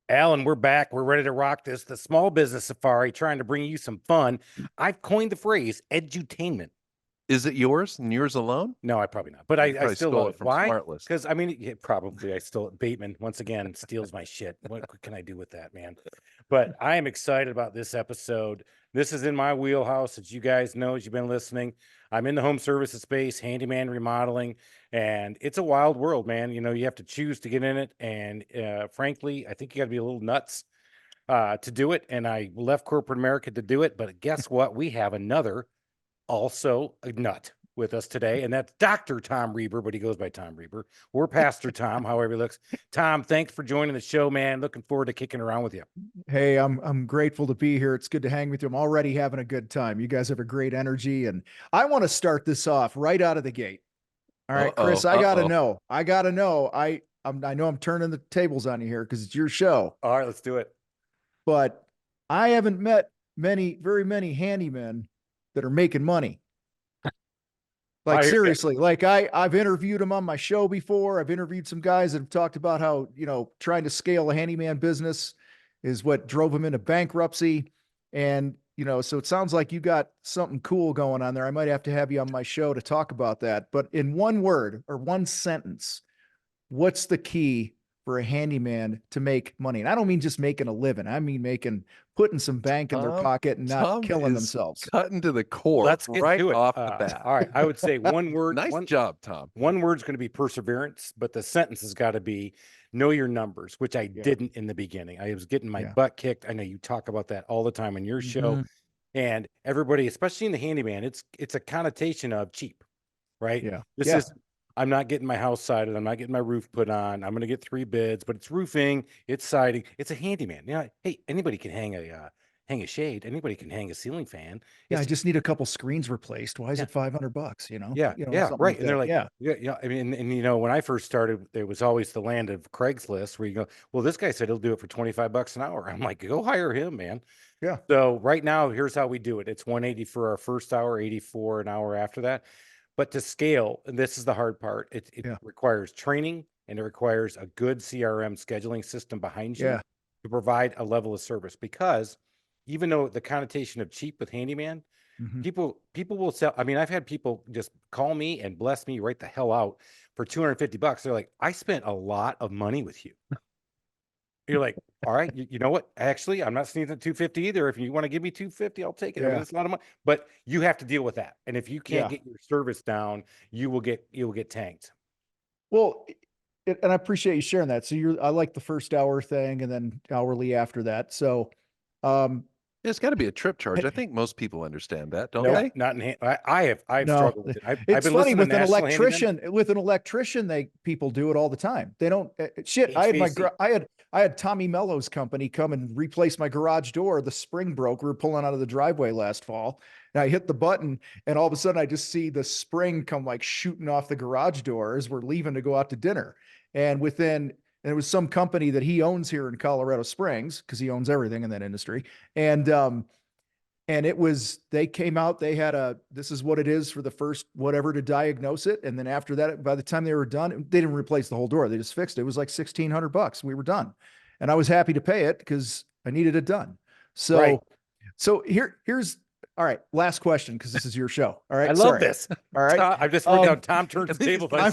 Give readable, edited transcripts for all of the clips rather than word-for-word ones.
Alan, we're back. We're ready to rock this. The small business safari, trying to bring you some fun. I've coined the phrase edutainment. Is it yours and yours alone? No, I probably not. But I still stole love it from Why? Smartlist. Because I mean, yeah, probably I stole it. Bateman once again steals my shit. What can I do with that, man? But I am excited about this episode. This is in my wheelhouse, as you guys know, as you've been listening. I'm in the home services space, handyman remodeling, and it's a wild world, man. You know, you have to choose to get in it, and frankly, I think you got to be a little nuts to do it. And I left corporate America to do it. But guess what? We have another, also a nut with us today, and that's Dr. Tom Reber, but he goes by Tom Reber. We're Pastor Tom, however he looks. Tom, thanks for joining the show, man. Looking forward to kicking around with you. Hey, I'm grateful to be here. It's good to hang with you. I'm already having a good time. You guys have a great energy, and I want to start this off right out of the gate. All right, Chris, I gotta know. I know I'm turning the tables on you here because it's your show. All right, let's do it. But I haven't met very many handymen that are making money. Like seriously, like I've interviewed them on my show before. I've interviewed some guys that have talked about how, trying to scale a handyman business is what drove them into bankruptcy. And, so it sounds like you got something cool going on there. I might have to have you on my show to talk about that. But in one word or one sentence, what's the key for a handyman to make money? And I don't mean just making a living. I mean putting some bank in their pocket and not killing themselves. Cutting to the core. Let's get right to it. off the bat. All right, I would say one word. Nice job, Tom. One word's going to be perseverance, but the sentence has got to be know your numbers, which I didn't in the beginning. I was getting my butt kicked. I know you talk about that all the time on your show, and everybody, especially in the handyman, it's a connotation of cheap, right? Yeah. This is. I'm not getting my house sided. I'm not getting my roof put on. I'm going to get 3 bids, but it's roofing, it's siding, it's a handyman. Hey, anybody can hang a shade. Anybody can hang a ceiling fan. I just need a couple screens replaced. Why is it $500? Yeah, right. Like and they're like, yeah. I mean, and when I first started, there was always the land of Craigslist where you go, well, this guy said he'll do it for $25 an hour. I'm like, go hire him, man. Yeah. So right now, here's how we do it. It's $180 for our first hour, $84 an hour after that. But to scale, and this is the hard part, it requires training, and it requires a good CRM scheduling system behind you to provide a level of service. Because even though the connotation of cheap with handyman, people will sell. I mean, I've had people just call me and bless me right the hell out for $250. They're like, I spent a lot of money with you. You're like, all right, you know what? Actually, I'm not sneezing at 250 either. If you want to give me 250, I'll take it. I mean, it's a lot of money, but you have to deal with that. And if you can't get your service down, you will get tanked. Well, and I appreciate you sharing that. So I like the first hour thing and then hourly after that. So, it's got to be a trip charge. I think most people understand that, don't they? Not in. I've struggled with it. I've been funny with an electrician. With an electrician, people do it all the time. They don't shit. I had Tommy Mello's company come and replace my garage door. The spring broke. We were pulling out of the driveway last fall, and I hit the button, and all of a sudden I just see the spring come like shooting off the garage door as we're leaving to go out to dinner. And it was some company that he owns here in Colorado Springs because he owns everything in that industry. And they came out, this is what it is for the first whatever to diagnose it. And then after that, by the time they were done, they didn't replace the whole door. They just fixed it. It was like $1,600. We were done. And I was happy to pay it because I needed it done. So, here's, all right, last question, because this is your show. All right. I love this. All right. I've just written down Tom turns the table. I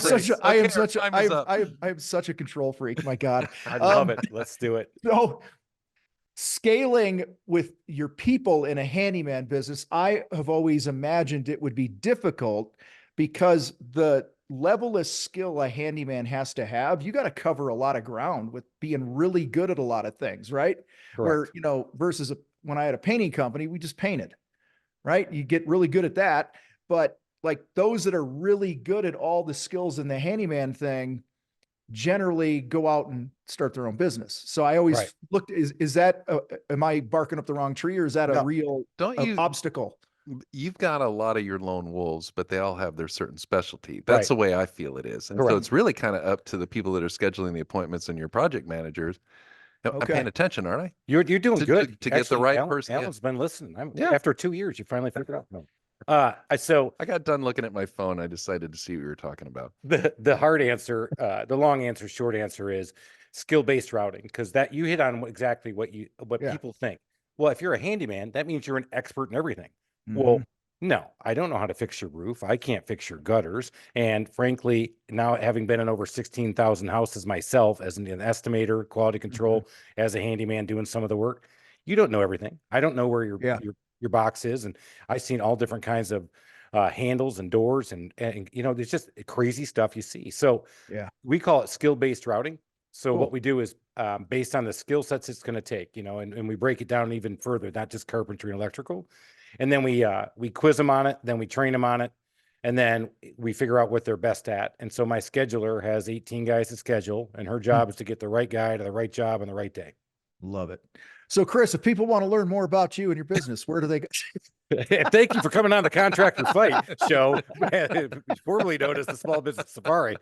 am such a control freak. My God. I love it. Let's do it. So scaling with your people in a handyman business, I have always imagined it would be difficult because the level of skill a handyman has to have, you got to cover a lot of ground with being really good at a lot of things, right? Correct. Where, versus when I had a painting company, we just painted. Right? You get really good at that. But like those that are really good at all the skills in the handyman thing generally go out and start their own business. So I always looked, is that, am I barking up the wrong tree, or is that a real obstacle? You've got a lot of your lone wolves, but they all have their certain specialty. That's the way I feel it is. And so it's really kind of up to the people that are scheduling the appointments and your project managers. I'm paying attention, aren't I? You're doing good to get the right person. Alan's been listening. After 2 years, you finally figured out. No. So I got done looking at my phone. I decided to see what you were talking about. The hard answer, the long answer, short answer is skill-based routing, because that you hit on exactly what Yeah. people think. Well, if you're a handyman, that means you're an expert in everything. Mhm. Well, no, I don't know how to fix your roof. I can't fix your gutters. And frankly, now having been in over 16,000 houses myself as an estimator, quality control, as a handyman doing some of the work, you don't know everything. I don't know where Yeah. your box is. And I've seen all different kinds of handles and doors and there's just crazy stuff you see. So Yeah. we call it skill-based routing. So Cool. what we do is based on the skill sets it's going to take, and we break it down even further, not just carpentry and electrical. And then we quiz them on it, then we train them on it, and then we figure out what they're best at. And so my scheduler has 18 guys to schedule, and her job is to get the right guy to the right job on the right day. Love it. So, Chris, if people want to learn more about you and your business, where do they go? Thank you for coming on the Contractor Fight show, formerly known as the Small Business Safari.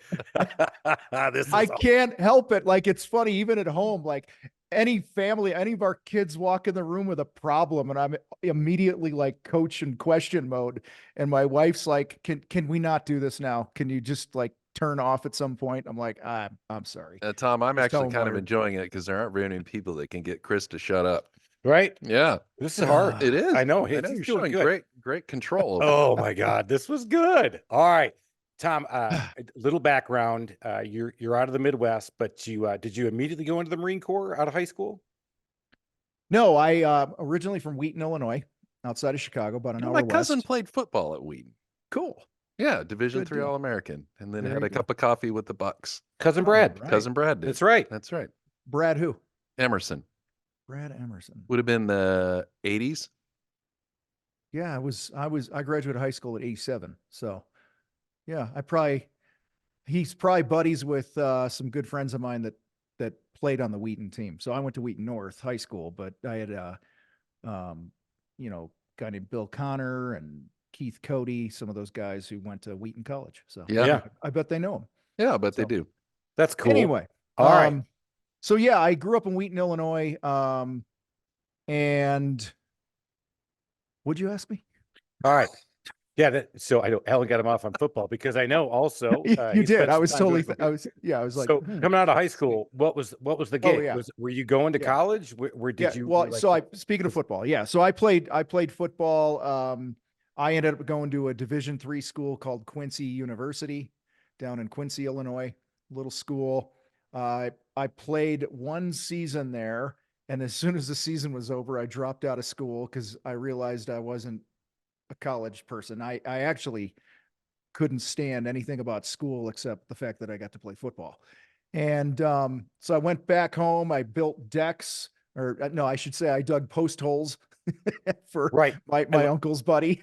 I can't help it. Like, it's funny, even at home, like any family, any of our kids walk in the room with a problem, and I'm immediately like coach and question mode. And my wife's like, can we not do this now? Can you just like turn off at some point? I'm like, I'm sorry. Tom, I'm Just actually tell 'em kind of wired. enjoying it because there aren't very many people that can get Chris to shut up. Right? Yeah, This is hard. it is. I know. I know He's you're doing showing good. great control. Oh my God, this was good. All right, Tom. A little background. You're out of the Midwest, but you did you immediately go into the Marine Corps out of high school? No, I originally from Wheaton, Illinois, outside of Chicago, about an hour My cousin west. played football at Wheaton. Cool. Yeah, Division Good III deal. All-American, and then There had you a go. cup of coffee with the Bucks. Cousin All Brad. right. Cousin Brad did. That's right. That's right. Brad who? Emerson Brad Emerson. would have been the 80s. Yeah, I graduated high school at 87. So yeah, he's probably buddies with some good friends of mine that played on the Wheaton team. So I went to Wheaton North High School, but I had guy named Bill Connor and Keith Cody, some of those guys who went to Wheaton College. So Yeah. I bet they know him. Yeah, but they So- do. That's cool. Anyway, All right. So yeah, I grew up in Wheaton, Illinois. And would you ask me? All right. Yeah. So I know Alan got him off on football because I know also You he did. spent I some was time totally. doing I was. Yeah. I was like. so coming out of high school, what was the gig? yeah. Were you going to Yeah. college? Where did you? Well, like- so speaking of football, yeah. So I played football. I ended up going to a Division III school called Quincy University down in Quincy, Illinois, little school. I played one season there, and as soon as the season was over, I dropped out of school because I realized I wasn't a college person. I actually couldn't stand anything about school except the fact that I got to play football. And so I went back home. I built decks, or no, I should say I dug post holes for Right. my uncle's buddy.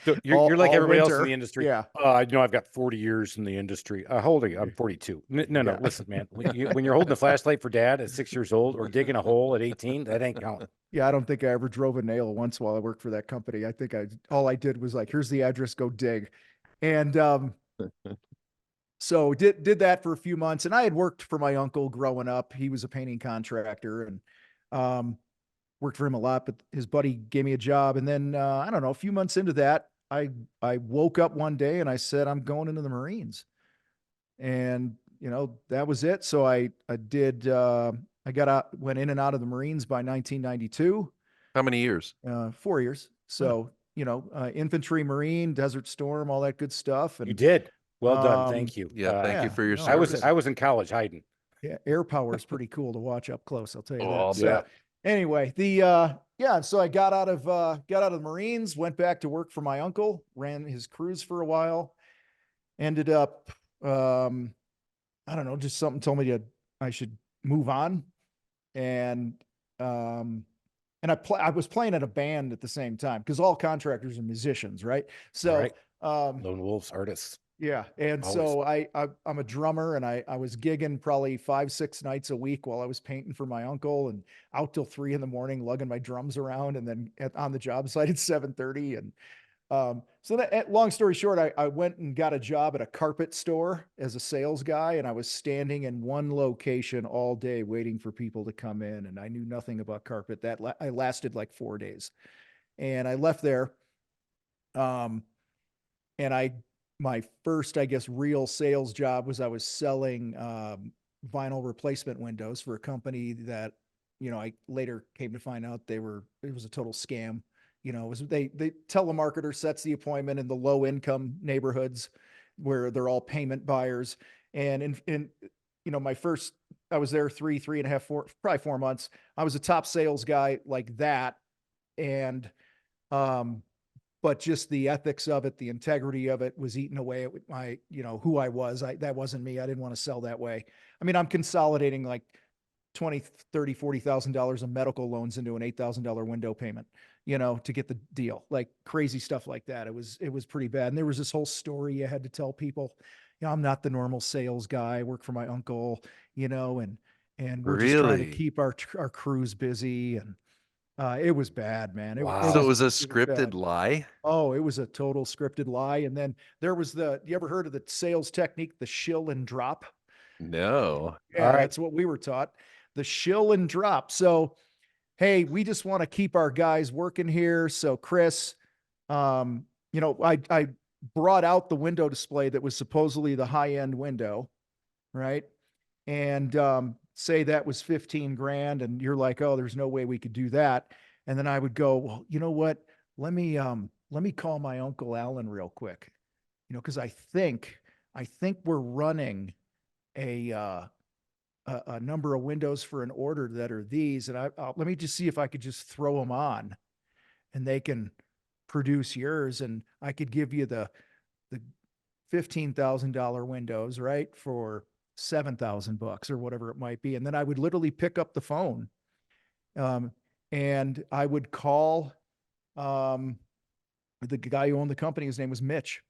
So you're like all everybody else in winter. the industry. Yeah. I've got 40 years in the industry. How old are you? I'm 42. No. Yeah. Listen, man. When you're holding a flashlight for dad at 6 years old or digging a hole at 18, that ain't counting. Yeah, I don't think I ever drove a nail once while I worked for that company. I think all I did was like, here's the address, go dig. And so did that for a few months. And I had worked for my uncle growing up. He was a painting contractor and worked for him a lot, but his buddy gave me a job. And then I don't know, a few months into that, I woke up one day and I said, I'm going into the Marines. And that was it. So I got out, went in and out of the Marines by 1992. How many years? 4 years. So, infantry, Marine, Desert Storm, all that good stuff. And You did. Well done. Thank you. Yeah, thank you for your no, service. I was in college hiding. yeah, air power is pretty cool to watch up close. I'll tell you Oh, that. I'll So bet. anyway, so I got out of the Marines, went back to work for my uncle, ran his crews for a while, ended up, I don't know, just something told me I should move on. And I was playing in a band at the same time because all contractors are musicians, right? So, Right. Lone wolves, artists. yeah. And so I'm a drummer and I was gigging probably 5-6 nights a week while I was painting for my uncle and out till 3 a.m, lugging my drums around and then on the job site at 7:30. And so that, long story short, I went and got a job at a carpet store as a sales guy. And I was standing in one location all day waiting for people to come in. And I knew nothing about carpet. I lasted like 4 days and I left there. And my first, I guess, real sales job was I was selling vinyl replacement windows for a company that, you know, I later came to find out it was a total scam. You know, it was they telemarketer sets the appointment in the low income neighborhoods where they're all payment buyers. And in you know, I was there 3.5, 4, probably 4 months. I was a top sales guy like that. And, but just the ethics of it, the integrity of it was eating away at my, you know, who I was. That wasn't me. I didn't want to sell that way. I mean, I'm consolidating like $20,000, $30,000, $40,000 of medical loans into an $8,000 window payment, you know, to get the deal, like crazy stuff like that. It was pretty bad. And there was this whole story you had to tell people, you know, I'm not the normal sales guy. I work for my uncle, you know, and we're just trying to keep our crews busy. And it was bad, man. So it was a scripted lie. Oh, it was a total scripted lie. And then there was you ever heard of the sales technique, the shill and drop? No. Yeah, that's what we were taught. The shill and drop. So, hey, we just want to keep our guys working here. So Chris, you know, I brought out the window display that was supposedly the high-end window, right? And say that was 15 grand. And you're like, oh, there's no way we could do that. And then I would go, well, you know what? Let me call my Uncle Alan real quick, you know, because I think we're running a number of windows for an order that are these. And let me just see if I could just throw them on and they can produce yours. And I could give you the $15,000 windows, right? For $7,000 or whatever it might be. And then I would literally pick up the phone. And I would call, the guy who owned the company. His name was Mitch,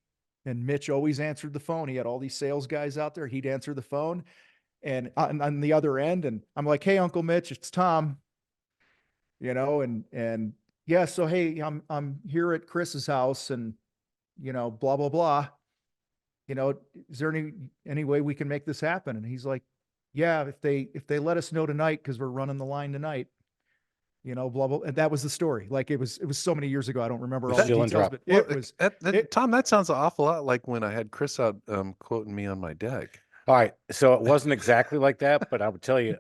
and Mitch always answered the phone. He had all these sales guys out there. He'd answer the phone and on the other end. And I'm like, hey, Uncle Mitch, it's Tom, you know, and yeah. So, hey, I'm here at Chris's house and, you know, blah, blah, blah. You know, is there any way we can make this happen? And he's like, yeah, if they let us know tonight, cause we're running the line tonight, you know, blah, blah. And that was the story. Like it was so many years ago. I don't remember all the details, but it was, Tom, that sounds an awful lot like when I had Chris out, quoting me on my deck. All right. So it wasn't exactly like that, but I would tell you,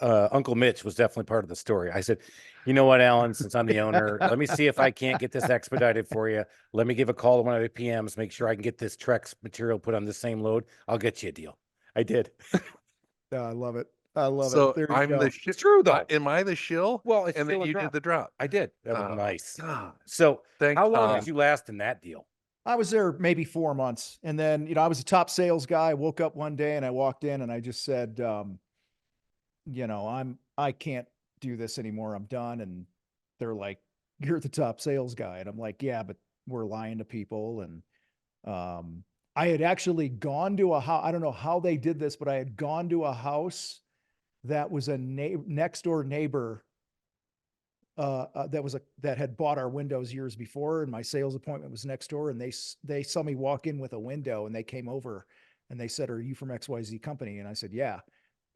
Uncle Mitch was definitely part of the story. I said, you know what, Alan, since I'm the owner, let me see if I can't get this expedited for you. Let me give a call to one of the PMs, make sure I can get this Trex material put on the same load. I'll get you a deal. I did. I love it. I love so it. There I'm the It's true though. Am I the shill? Well, it's and then you did the drop. I did. That was nice. God. So Thanks, how long Tom. did you last in that deal? I was there maybe 4 months. And then, you know, I was a top sales guy. I woke up one day and I walked in and I just said, you know, I can't do this anymore. I'm done. And they're like, you're the top sales guy. And I'm like, yeah, but we're lying to people. And, I had actually gone to a house. I don't know how they did this, but I had gone to a house that was a next door neighbor that had bought our windows years before, and my sales appointment was next door, and they saw me walk in with a window, and they came over and they said, are you from XYZ company? And I said, yeah.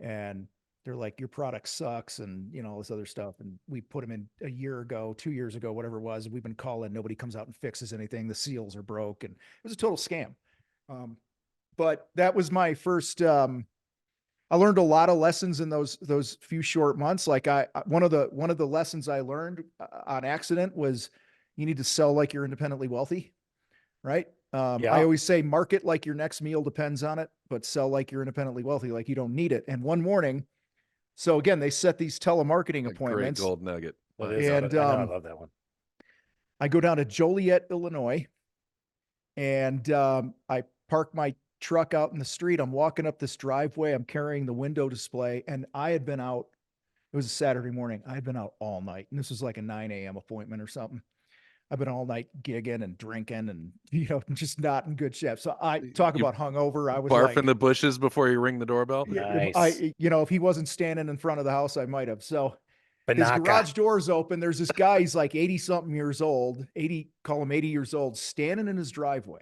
And they're like, your product sucks, and you know, all this other stuff. And we put them in a year ago, 2 years ago, whatever it was. We've been calling, nobody comes out and fixes anything. The seals are broke, and it was a total scam. But that was my first, I learned a lot of lessons in those few short months. Like one of the lessons I learned on accident was you need to sell like you're independently wealthy, right? I always say market like your next meal depends on it, but sell like you're independently wealthy, like you don't need it. And one morning, so again, they set these telemarketing appointments. Great gold nugget. Well, and I love that one. I go down to Joliet, Illinois, and I park my truck out in the street. I'm walking up this driveway. I'm carrying the window display, and I had been out. It was a Saturday morning. I had been out all night, and this was like a 9 a.m. appointment or something. I've been all night gigging and drinking and, you know, just not in good shape. So I talk about hungover. I was barf in the bushes before you ring the doorbell. Nice. You know, if he wasn't standing in front of the house, I might have. So Banaka. His garage door's open. There's this guy, he's like 80 something years old, call him 80 years old, standing in his driveway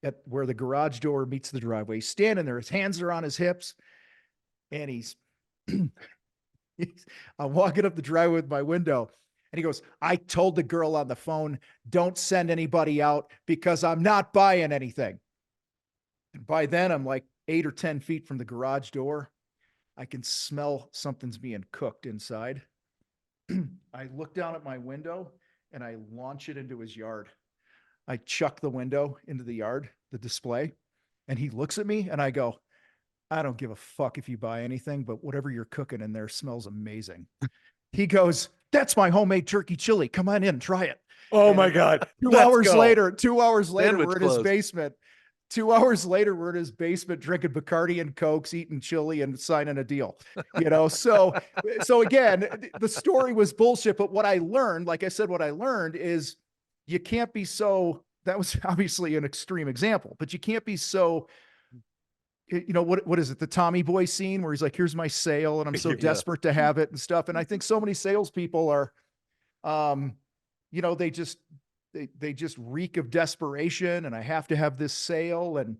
at where the garage door meets the driveway. He's standing there. His hands are on his hips, and I'm walking up the driveway with my window, and he goes, I told the girl on the phone, don't send anybody out because I'm not buying anything. And by then I'm like, 8 or 10 feet from the garage door. I can smell something's being cooked inside. I look down at my window and I launch it into his yard. I chuck the window into the yard, the display, and he looks at me and I go, I don't give a fuck if you buy anything, but whatever you're cooking in there smells amazing. He goes, that's my homemade turkey chili. Come on in, try it. Oh And my God. 2 hours later, Sandwich we're in his closed. basement. 2 hours later, we're in his basement drinking Bacardi and Cokes, eating chili and signing a deal, you know? So again, the story was bullshit. But what I learned, like I said, what I learned is you can't be so, that was obviously an extreme example, but you can't be so, you know, what is it? The Tommy Boy scene where he's like, here's my sale and I'm so desperate to have it and stuff. And I think so many salespeople are, you know, they just reek of desperation and I have to have this sale and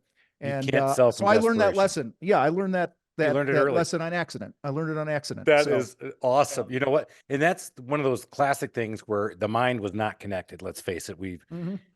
so I learned that lesson. Yeah. I learned that lesson on accident. I learned it on accident. That is awesome. You know what? And that's one of those classic things where the mind was not connected. Let's face it.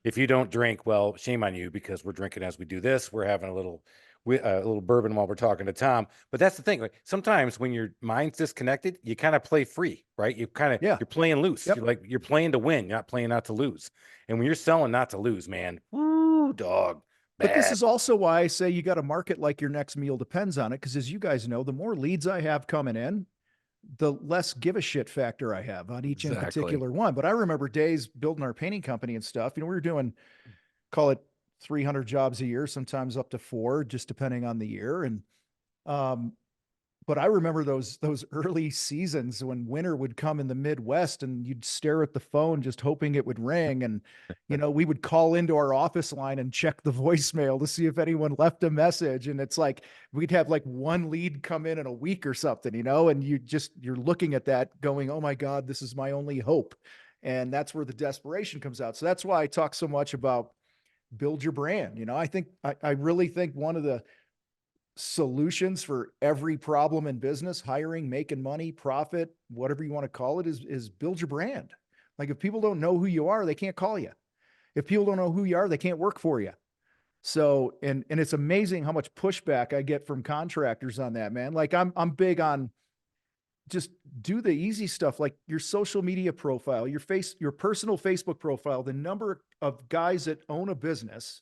If you don't drink, well, shame on you because we're drinking as we do this. We're having a little bourbon while we're talking to Tom. But that's the thing. Like sometimes when your mind's disconnected, you kind of play free, right? You kind of, you're playing loose. Yep. You're playing to win, you're not playing not to lose. And when you're selling not to lose, man, woo, dog. Bad. But this is also why I say you got to market like your next meal depends on it. Because as you guys know, the more leads I have coming in, the less give a shit factor I have on each in particular one. But I remember days building our painting company and stuff. You know, we were doing, call it 300 jobs a year, sometimes up to 4, just depending on the year. And, but I remember those early seasons when winter would come in the Midwest and you'd stare at the phone, just hoping it would ring. And, you know, we would call into our office line and check the voicemail to see if anyone left a message. And it's like, we'd have like 1 lead come in a week or something, you know, and you're looking at that going, oh my God, this is my only hope. And that's where the desperation comes out. So that's why I talk so much about build your brand. You know, I really think one of the solutions for every problem in business, hiring, making money, profit, whatever you want to call it, is build your brand. Like if people don't know who you are, they can't call you. If people don't know who you are, they can't work for you. So, and it's amazing how much pushback I get from contractors on that, man. Like I'm big on just do the easy stuff, like your social media profile, your personal Facebook profile, the number of guys that own a business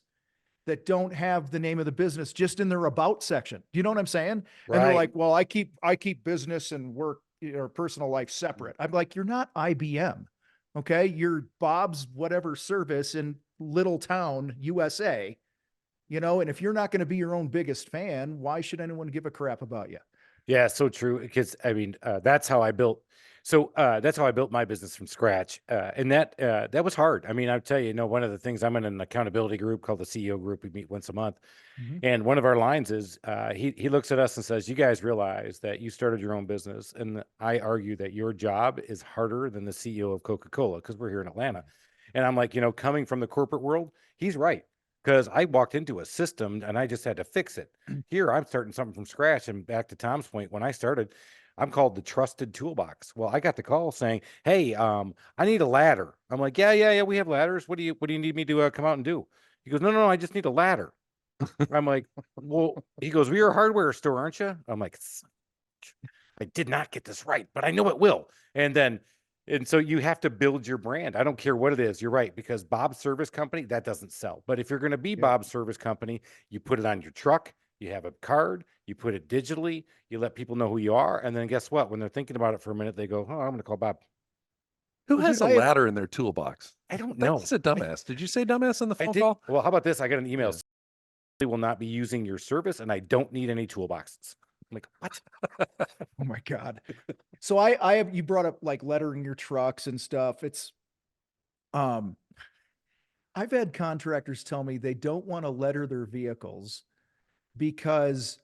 that don't have the name of the business just in their about section. Do you know what I'm saying? Right. And they're like, well, I keep business and work or personal life separate. I'm like, you're not IBM. Okay. You're Bob's whatever service in little town, USA, you know, and if you're not going to be your own biggest fan, why should anyone give a crap about you? Yeah, so true. Because I mean, that's how I built. So that's how I built my business from scratch, and that was hard. I mean, I'll tell you, one of the things, I'm in an accountability group called the CEO group. We meet once a month, and one of our lines is he looks at us and says, "You guys realize that you started your own business, and I argue that your job is harder than the CEO of Coca-Cola because we're here in Atlanta." And I'm like, coming from the corporate world, he's right. Because I walked into a system and I just had to fix it. Here, I'm starting something from scratch. And back to Tom's point, when I started, I'm called the trusted toolbox. Well, I got the call saying, "Hey, I need a ladder." I'm like, yeah, we have ladders. What do you need me to come out and do? He goes, no, I just need a ladder. I'm like, well, he goes, "Well, you're a hardware store, aren't you?" I'm like, I did not get this right, but I know it will. And so you have to build your brand. I don't care what it is. You're right, because Bob's Service Company, that doesn't sell. But if you're going to be Bob's Service Company, you put it on your truck, you have a card, you put it digitally, you let people know who you are. And then guess what? When they're thinking about it for a minute, they go, "Oh, I'm going to call Bob." Who has a ladder in their toolbox? I don't know. That's a dumbass. Did you say dumbass on the phone call? Well, how about this? I got an email. They will not be using your service, and I don't need any toolboxes. I'm like, what? Oh my God. So I have, you brought up like lettering your trucks and stuff. It's, I've had contractors tell me they don't want to letter their vehicles because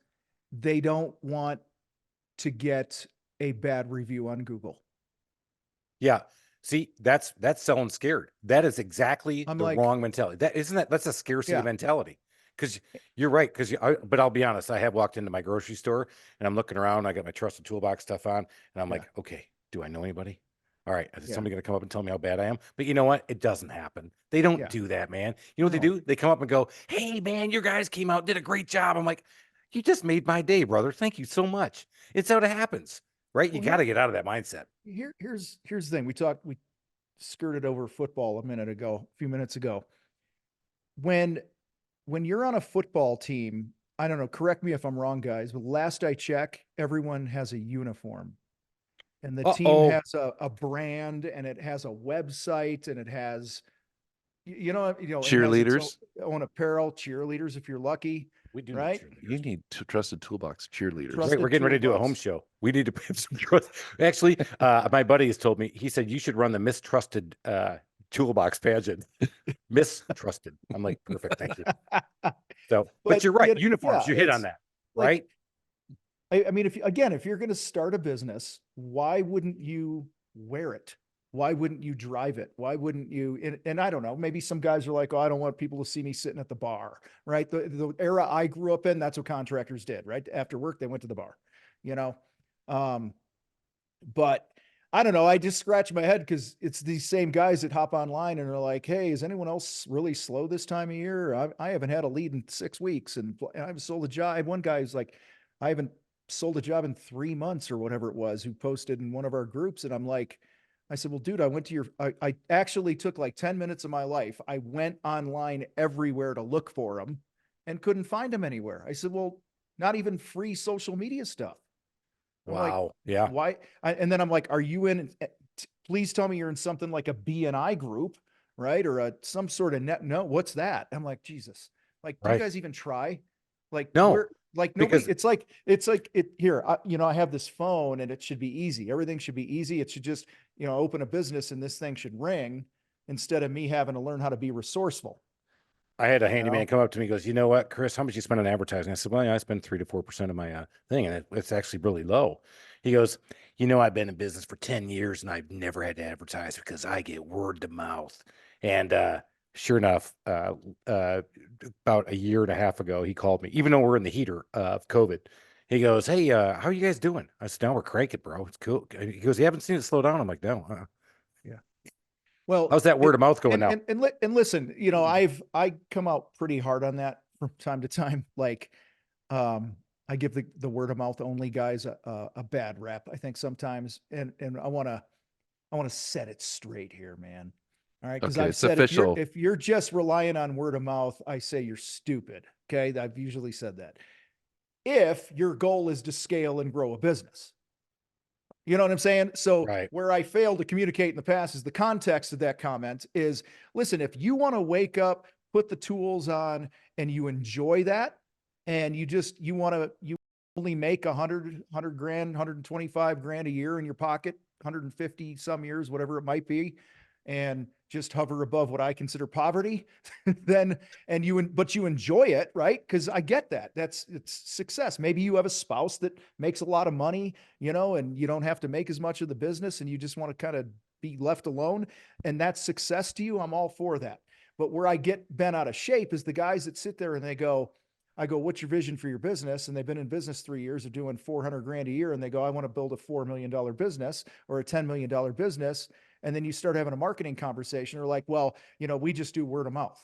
they don't want to get a bad review on Google. Yeah. See, that's selling scared. That is exactly wrong mentality. That's a scarcity mentality. Because you're right. But I'll be honest, I have walked into my grocery store and I'm looking around. I got my trusted toolbox stuff on, and I'm like, okay, do I know anybody? All right, is somebody going to come up and tell me how bad I am? But you know what? It doesn't happen. They don't do that, man. You know what they do? They come up and go, "Hey, man, your guys came out, did a great job." I'm like, You just made my day, brother. Thank you so much. It's how it happens, right? You Well, got to get out of that mindset. Here's the thing. We skirted over football a few minutes ago. When you're on a football team, I don't know, correct me if I'm wrong, guys, but last I check, everyone has a uniform. And the team has a brand, and it has a website, and it has, cheerleaders, it has its own apparel, cheerleaders if you're lucky. We do right? You need trusted toolbox cheerleaders. Right, we're getting ready to do a home show. We need to put some trust. Actually, my buddy has told me, he said, you should run the mistrusted toolbox pageant. Mistrusted. I'm like, perfect. Thank you. So, but you're right. Uniforms, you hit on that, right? I mean, if you're going to start a business, why wouldn't you wear it? Why wouldn't you drive it? Why wouldn't you? And I don't know, maybe some guys are like, oh, I don't want people to see me sitting at the bar, right? The era I grew up in, that's what contractors did, right? After work, they went to the bar, but I don't know. I just scratch my head because it's these same guys that hop online and are like, hey, is anyone else really slow this time of year? I haven't had a lead in 6 weeks and I haven't sold a job. One guy's like, I haven't sold a job in 3 months or whatever it was, who posted in one of our groups. And I'm like, I said, well, dude, I actually took like 10 minutes of my life. I went online everywhere to look for them and couldn't find them anywhere. I said, well, not even free social media stuff. Wow. Like, yeah. Why? And then I'm like, are you in, please tell me you're in something like a BNI group, right? Or some sort of net. No, what's that? I'm like, Jesus, like, do you guys even try? Like, no, like nobody, it's like it here, I have this phone and it should be easy. Everything should be easy. It should just, open a business and this thing should ring instead of me having to learn how to be resourceful. I had a handyman come up to me and goes, you know what, Chris, how much you spend on advertising? I said, well, I spend 3 to 4% of my thing. And it's actually really low. He goes, I've been in business for 10 years and I've never had to advertise because I get word of mouth. And sure enough, about a year and a half ago, he called me, even though we're in the heater of COVID. He goes, hey, how are you guys doing? I said, no, we're cranking, bro. It's cool. He goes, you haven't seen it slow down? I'm like, no. Yeah. Well, how's that word of mouth going now? And listen, I come out pretty hard on that from time to time. Like, I give the word of mouth only guys a bad rap, I think sometimes. And I want to set it straight here, man. All right. Cause I've said, if you're just relying on word of mouth, I say you're stupid. Okay. I've usually said that. If your goal is to scale and grow a business, you know what I'm saying? So where I failed to communicate in the past is the context of that comment is, listen, if you want to wake up, put the tools on and you enjoy that, and you only make 100 grand, 125 grand a year in your pocket, 150 some years, whatever it might be, and just hover above what I consider poverty, but you enjoy it, right? Because I get that. It's success. Maybe you have a spouse that makes a lot of money, and you don't have to make as much of the business and you just want to kind of be left alone. And that's success to you. I'm all for that. But where I get bent out of shape is the guys that sit there and I go, what's your vision for your business? And they've been in business 3 years, they're doing 400 grand a year. And they go, I want to build a $4 million business or a $10 million business. And then you start having a marketing conversation. Or like, well, we just do word of mouth.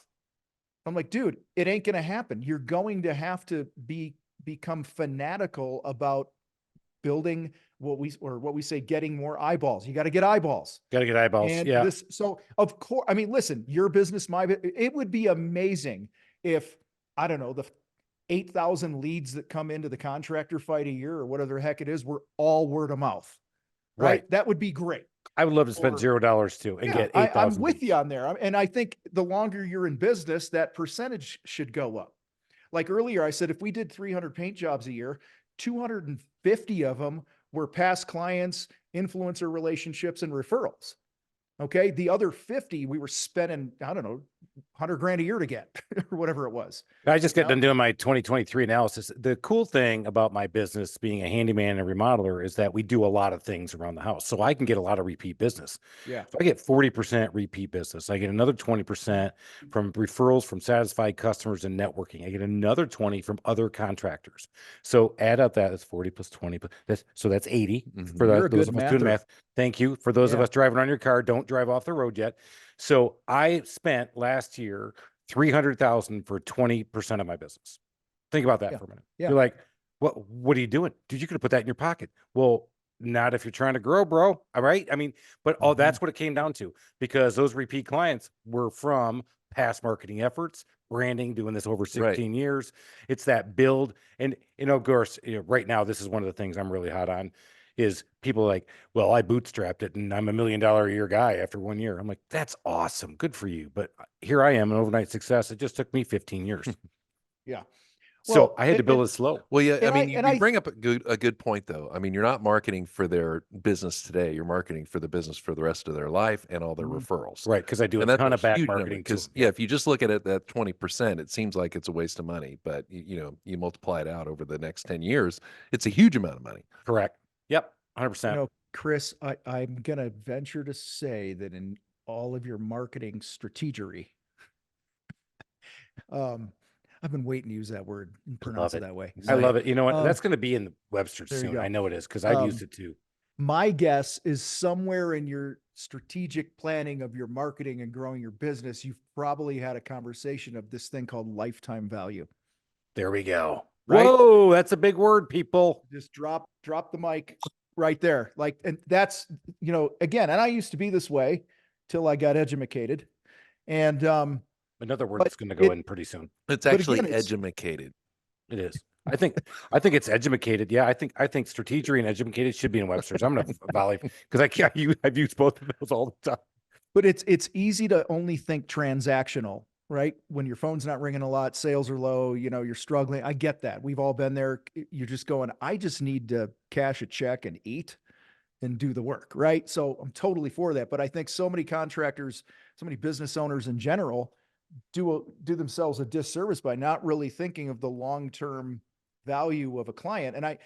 I'm like, dude, it ain't going to happen. You're going to have to become fanatical about building what we say, getting more eyeballs. You got to get eyeballs. Got to get eyeballs. And so of course, I mean, listen, your business, it would be amazing if, I don't know, the 8,000 leads that come into the contractor fight a year or whatever the heck it is, were all word of mouth. Right. That would be great. I would love to spend $0 too and get 8,000. I'm with you on there. And I think the longer you're in business, that percentage should go up. Like earlier, I said, if we did 300 paint jobs a year, 250 of them were past clients, influencer relationships, and referrals. Okay. The other 50, we were spending, I don't know, 100 grand a year to get or whatever it was. I just got done doing my 2023 analysis. The cool thing about my business being a handyman and remodeler is that we do a lot of things around the house. So I can get a lot of repeat business. Yeah. If I get 40% repeat business, I get another 20% from referrals from satisfied customers and networking. I get another 20 from other contractors. So add up that's 40 plus 20. So that's 80 for those of us doing math. Thank you. For those of us driving on your car, don't drive off the road yet. So I spent last year $300,000 for 20% of my business. Think about that Yeah. for a minute. Yeah. You're like, what are you doing? Dude, you could have put that in your pocket. Well, not if you're trying to grow, bro. All right. I mean, but that's what it came down to, because those repeat clients were from past marketing efforts, branding, doing this over 16 years. It's that build. And, of course, right now, this is one of the things I'm really hot on is people like, well, I bootstrapped it and I'm $1 million a year guy after 1 year. I'm like, that's awesome. Good for you. But here I am, an overnight success. It just took me 15 years. Yeah. So Well, I had to build it slow. Well, yeah, I and mean, you I bring up a good point, though. I mean, you're not marketing for their business today. You're marketing for the business for the rest of their life and all their referrals. Right, because I do a And that's ton a of back huge number. marketing. Because if you just look at it at 20%, it seems like it's a waste of money. But you multiply it out over the next 10 years, it's a huge amount of money. Correct. Yep, 100%. Chris, I'm gonna venture to say that in all of your marketing strategery, I've been waiting to use that word and pronounce it that way. I love it. You know what? That's going to be in the Webster there you soon. go. I know it is, because I've used it too. My guess is somewhere in your strategic planning of your marketing and growing your business, you've probably had a conversation of this thing called lifetime value. There we go. Right? Whoa, that's a big word, people. Just drop the mic right there. Like, and that's, again, and I used to be this way till I got educated. And another word but that's going to go in pretty soon. It's actually edumacated. It is. I think it's edumacated. Yeah, I think strategery and edumacated should be in Webster's. I'm going to volley because I've used both of those all the time. But it's easy to only think transactional, right? When your phone's not ringing a lot, sales are low, you're struggling. I get that. We've all been there. You're just going, I just need to cash a check and eat and do the work, right? So I'm totally for that. But I think so many contractors, so many business owners in general do themselves a disservice by not really thinking of the long-term value of a client. And I,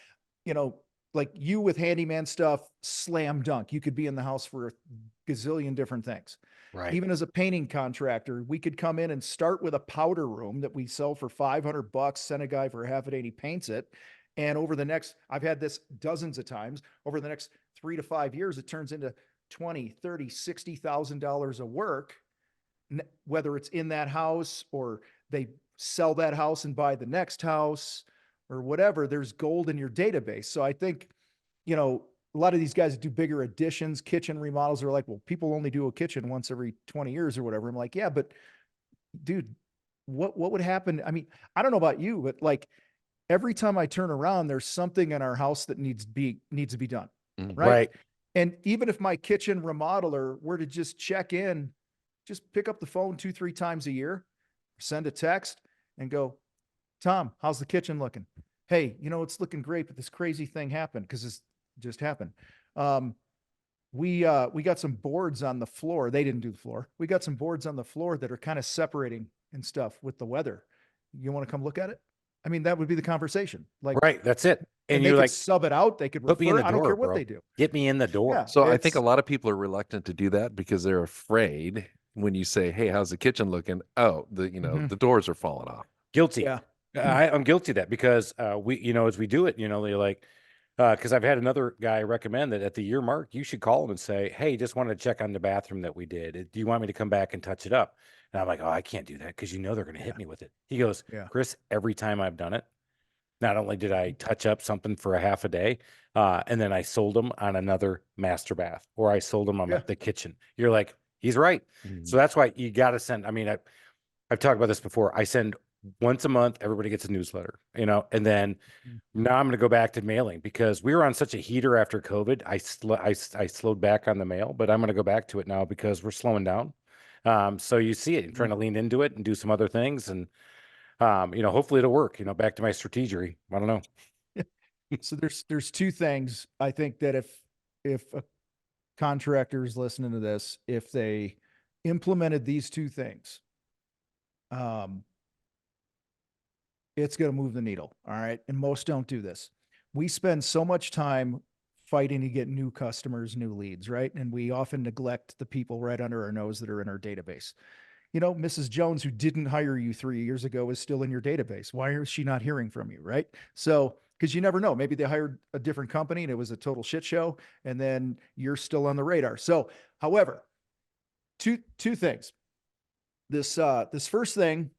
like you with handyman stuff, slam dunk. You could be in the house for a gazillion different things. Right. Even as a painting contractor, we could come in and start with a powder room that we sell for $500, send a guy for half a day and he paints it. And over the next, I've had this dozens of times, over the next 3 to 5 years, it turns into $20, $30, $60,000 of work, whether it's in that house or they sell that house and buy the next house or whatever. There's gold in your database. So I think, a lot of these guys that do bigger additions, kitchen remodels are like, well, people only do a kitchen once every 20 years or whatever. I'm like, yeah, but dude, what would happen? I mean, I don't know about you, but like every time I turn around, there's something in our house that needs to be done. Right. And even if my kitchen remodeler were to just check in, just pick up the phone 2-3 times a year, send a text and go, Tom, how's the kitchen looking? Hey, it's looking great, but this crazy thing happened because this just happened. We got some boards on the floor. They didn't do the floor. We got some boards on the floor that are kind of separating and stuff with the weather. You want to come look at it? I mean, that would be the conversation. Like, right. That's it. And you they like could sub it out. They could put me in the door. I don't care what bro. they do. Get me in the door. Yeah, So I think a lot of people are reluctant to do that because they're afraid when you say, hey, how's the kitchen looking? Oh, the doors are falling off. Guilty. Yeah. I'm guilty of that because we, as we do it, they're like, because I've had another guy recommend that at the year mark, you should call him and say, hey, just wanted to check on the bathroom that we did. Do you want me to come back and touch it up? And I'm like, oh, I can't do that because they're going to hit me with it. He goes, Chris, every time I've done it, not only did I touch up something for a half a day, and then I sold them on another master bath, or I sold them on the kitchen. You're like, he's right. So that's why you got to send. I mean, I've talked about this before. I send once a month, everybody gets a newsletter, and then now I'm going to go back to mailing because we were on such a heater after COVID. I slowed back on the mail, but I'm going to go back to it now because we're slowing down. So you see it, I'm trying to lean into it and do some other things, and hopefully it'll work. Back to my strategery. I don't know. So there's two things I think that if a contractor is listening to this, if they implemented these two things, it's going to move the needle. All right. And most don't do this. We spend so much time fighting to get new customers, new leads, right? And we often neglect the people right under our nose that are in our database. Mrs. Jones, who didn't hire you 3 years ago, is still in your database. Why is she not hearing from you? Right. So, because you never know, maybe they hired a different company and it was a total shit show, and then you're still on the radar. So, however, two things. This first thing,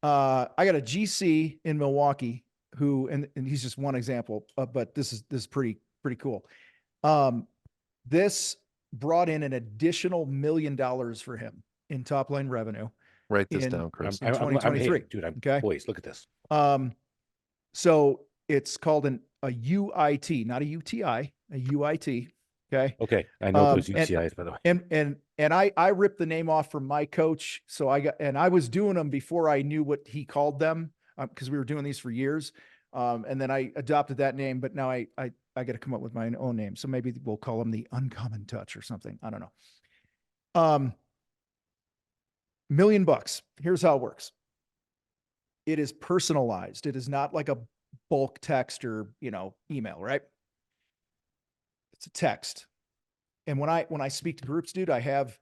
I got a GC in Milwaukee who, and he's just one example, but this is pretty cool. This brought in an additional $1 million for him in top line revenue. Write this down, Chris. In 2023. Dude, okay. Boys, look at this. So it's called a UIT, not a UTI, a UIT. Okay. Okay. I know those UTIs, by the way. And I ripped the name off from my coach. So I was doing them before I knew what he called them, because we were doing these for years. And then I adopted that name, but now I got to come up with my own name. So maybe we'll call them the Uncommon Touch or something. I don't know. $1 million. Here's how it works. It is personalized. It is not like a bulk text or, email, right? It's a text. And when I speak to groups, dude, I have,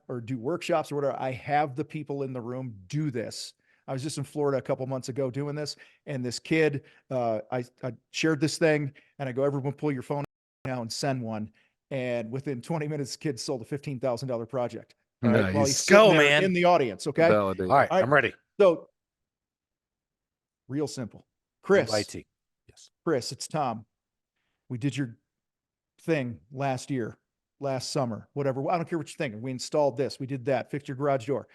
or do workshops or whatever, I have the people in the room do this. I was just in Florida a couple months ago doing this, and this kid, I shared this thing, and I go, everyone pull your phone now and send one. And within 20 minutes, the kid sold a $15,000 project. All right, while he's sitting there in the audience. Okay. Validate. All right, I'm ready. So real simple. Chris, IT. Yes. Chris, it's Tom. We did your thing last summer, whatever. I don't care what you're thinking. We installed this, we did that, fixed your garage door.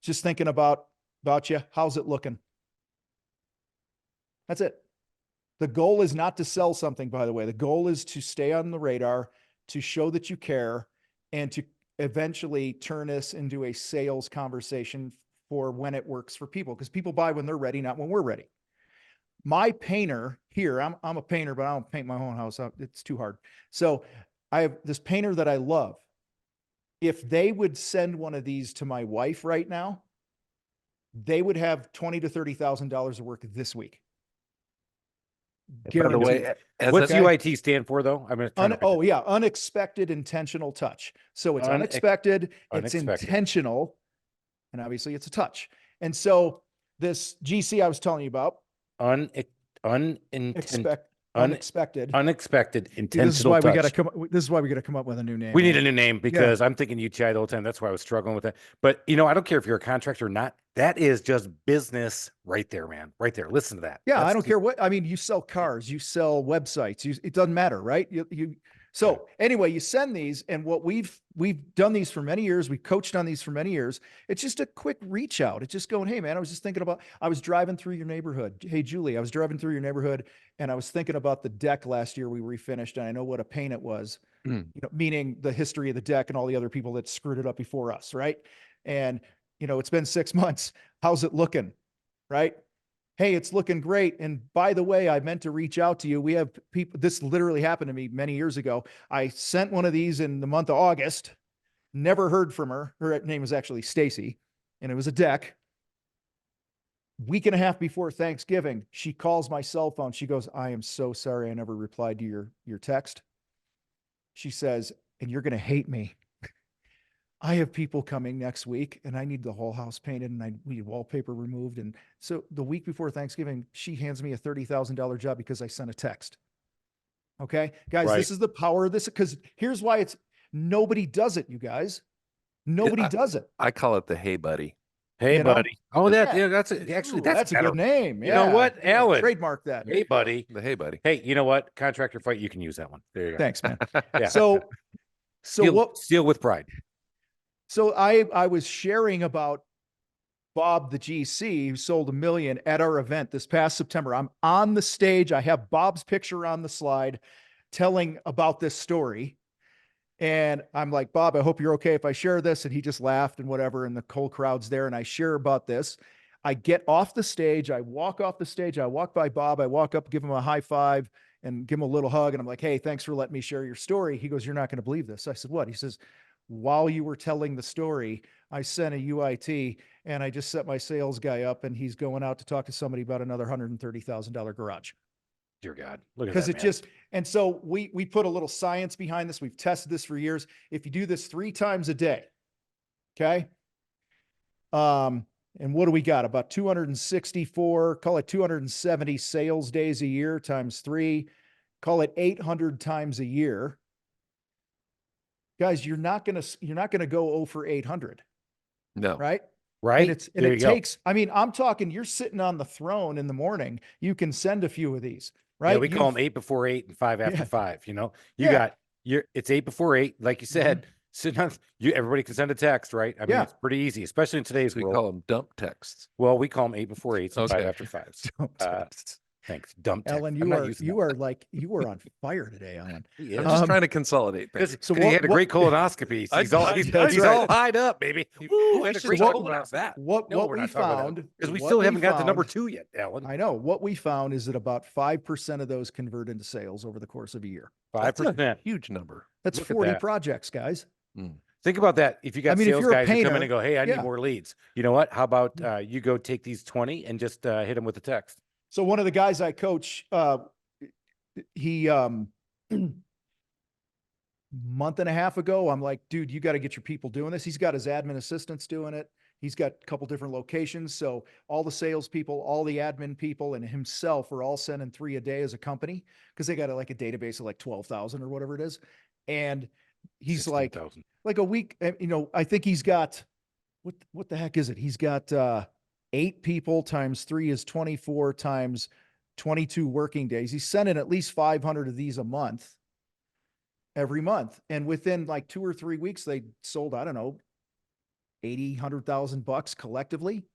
Just thinking about you. How's it looking? That's it. The goal is not to sell something, by the way. The goal is to stay on the radar, to show that you care, and to eventually turn this into a sales conversation for when it works for people, because people buy when they're ready, not when we're ready. My painter here, I'm a painter, but I don't paint my own house. It's too hard. So I have this painter that I love. If they would send one of these to my wife right now, they would have $20,000 to $30,000 of work this week. By the way, what's UIT stand for, though? I'm going to unexpected intentional touch. So it's unexpected, it's intentional, and obviously it's a touch. And so this GC I was telling you about, unexpected intentional this is why touch. This is why we got to come up with a new name. We need a new name, because I'm thinking UTI the whole time. That's why I was struggling with that. But I don't care if you're a contractor or not. That is just business right there, man. Right there. Listen to that. Yeah, I don't care what. I mean, you sell cars, you sell websites. It doesn't matter, right? So anyway, you send these, and what we've done these for many years. We've coached on these for many years. It's just a quick reach out. It's just going, hey man, I was just thinking about, I was driving through your neighborhood. Hey Julie, I was driving through your neighborhood, and I was thinking about the deck last year we refinished, and I know what a pain it was, meaning the history of the deck and all the other people that screwed it up before us. Right. And it's been 6 months. How's it looking? Right. Hey, it's looking great. And by the way, I meant to reach out to you. We have people, this literally happened to me many years ago. I sent one of these in the month of August, never heard from her. Her name was actually Stacy, and it was a deck. Week and a half before Thanksgiving, she calls my cell phone. She goes, I am so sorry I never replied to your text. She says, and you're going to hate me. I have people coming next week, and I need the whole house painted, and I need wallpaper removed. And so the week before Thanksgiving, she hands me a $30,000 job because I sent a text. Okay, guys, This is the power of this, because here's why nobody does it, you guys. Nobody does it. I call it the Hey Buddy. Hey buddy. Oh, that's a good name. You know what, Alan? Trademark that. Hey buddy. The Hey Buddy. Hey, you know what? Contractor fight. You can use that one. There you go. Thanks, man. Yeah. So steal with pride. So I was sharing about Bob, the GC, who sold $1 million at our event this past September. I'm on the stage. I have Bob's picture on the slide telling about this story. And I'm like, Bob, I hope you're okay if I share this. And he just laughed and whatever. And the whole crowd's there. And I share about this. I get off the stage. I walk off the stage. I walk by Bob. I walk up, give him a high five and give him a little hug. And I'm like, hey, thanks for letting me share your story. He goes, you're not going to believe this. I said, what? He says, while you were telling the story, I sent a UIT, and I just set my sales guy up, and he's going out to talk to somebody about another $130,000 garage. Dear God, look at that. Because it just, and so we put a little science behind this. We've tested this for years. If you do this 3 times a day, okay. And what do we got? About 264, call it 270 sales days a year times 3, call it 800 times a year. Guys, you're not going to go 0 for 800. No. Right? Right. And it takes, I mean, I'm talking, you're sitting on the throne in the morning. You can send a few of these, right? Yeah, we call them 8 before 8 and 5 after 5. It's 8 before 8, like you said. Sitting on everybody can send a text, right? I mean, it's pretty easy, especially in today's world. We call them dump texts. Well, we call them 8 before 8 and 5 after 5. Thanks. Dump text. Ellen, you are on fire today, Ellen. I'm just trying to consolidate things. So he had a great colonoscopy. He's all hied up, baby. What we found, because we still haven't got to number 2 yet, Ellen. I know what we found is that about 5% of those convert into sales over the course of a year. 5%, huge number. That's 40 projects, guys. Think about that. If you got sales guys who come in and go, "Hey, I need more leads," you know what? How about you go take these 20 and just hit them with a text? So one of the guys I coach, he month and a half ago, I'm like, dude, you got to get your people doing this. He's got his admin assistants doing it. He's got a couple different locations. So all the salespeople, all the admin people, and himself are all sending 3 a day as a company because they got like a database of like 12,000 or whatever it is. And he's 16, like a week, I think he's got, what the heck is it? He's got 8 people times 3 is 24 times 22 working days. He's sending at least 500 of these a month, every month. And within like 2 or 3 weeks, they sold, I don't know, 80, $100,000 collectively,